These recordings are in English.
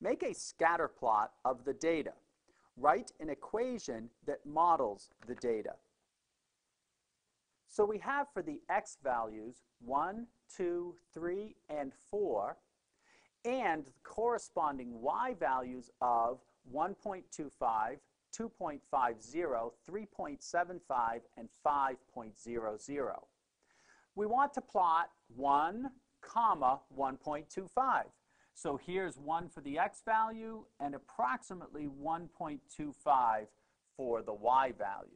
Make a scatter plot of the data. Write an equation that models the data. So we have for the x values 1, 2, 3, and 4, and the corresponding y values of 1.25, 2.50, 3.75, and 5.00. We want to plot 1, 1.25. So here's 1 for the x value and approximately 1.25 for the y value.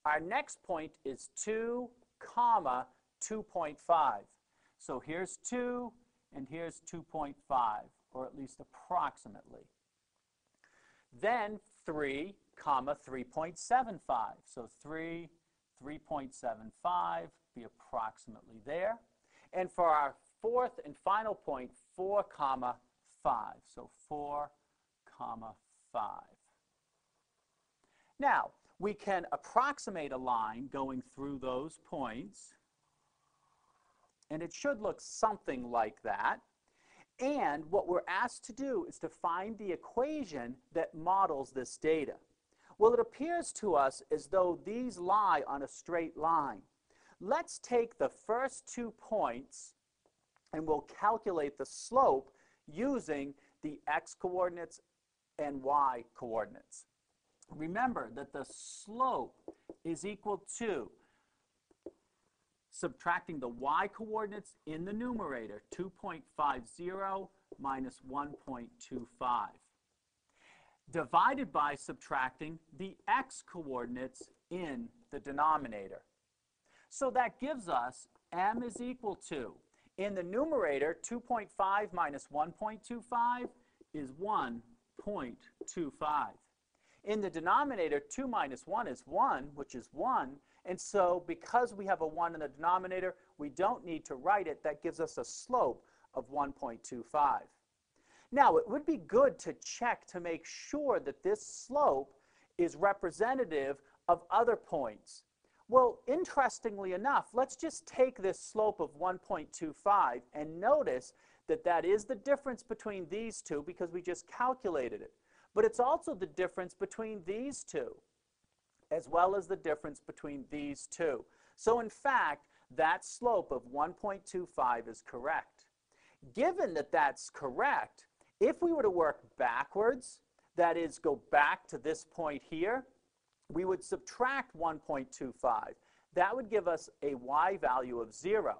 Our next point is 2, 2.5. So here's 2 and here's 2.5, or at least approximately. Then 3, 3.75. So 3, 3.75 be approximately there. And for our fourth and final point, 4, 5. So 4, 5. Now, we can approximate a line going through those points, and it should look something like that. And what we're asked to do is to find the equation that models this data. Well, it appears to us as though these lie on a straight line. Let's take the first 2 points and we'll calculate the slope using the x coordinates and y coordinates. Remember that the slope is equal to subtracting the y coordinates in the numerator, 2.50 minus 1.25, divided by subtracting the x coordinates in the denominator. So that gives us m is equal to, in the numerator, 2.5 minus 1.25 is 1.25. In the denominator, 2 minus 1 is 1, which is 1. And so because we have a 1 in the denominator, we don't need to write it. That gives us a slope of 1.25. Now, it would be good to check to make sure that this slope is representative of other points. Well, interestingly enough, let's just take this slope of 1.25 and notice that that is the difference between these two because we just calculated it. But it's also the difference between these two, as well as the difference between these two. So in fact, that slope of 1.25 is correct. Given that that's correct, if we were to work backwards, that is, go back to this point here, we would subtract 1.25. That would give us a y value of 0.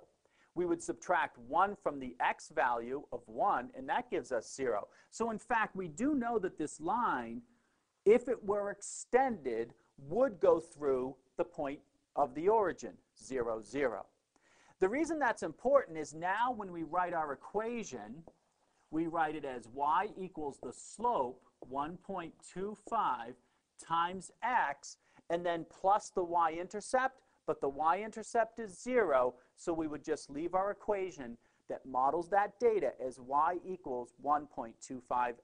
We would subtract 1 from the x value of 1, and that gives us 0. So in fact, we do know that this line, if it were extended, would go through the point of the origin, 0, 0. The reason that's important is now when we write our equation, we write it as y equals the slope, 1.25, times x, and then plus the y-intercept, but the y-intercept is 0, so we would just leave our equation that models that data as y equals 1.25x.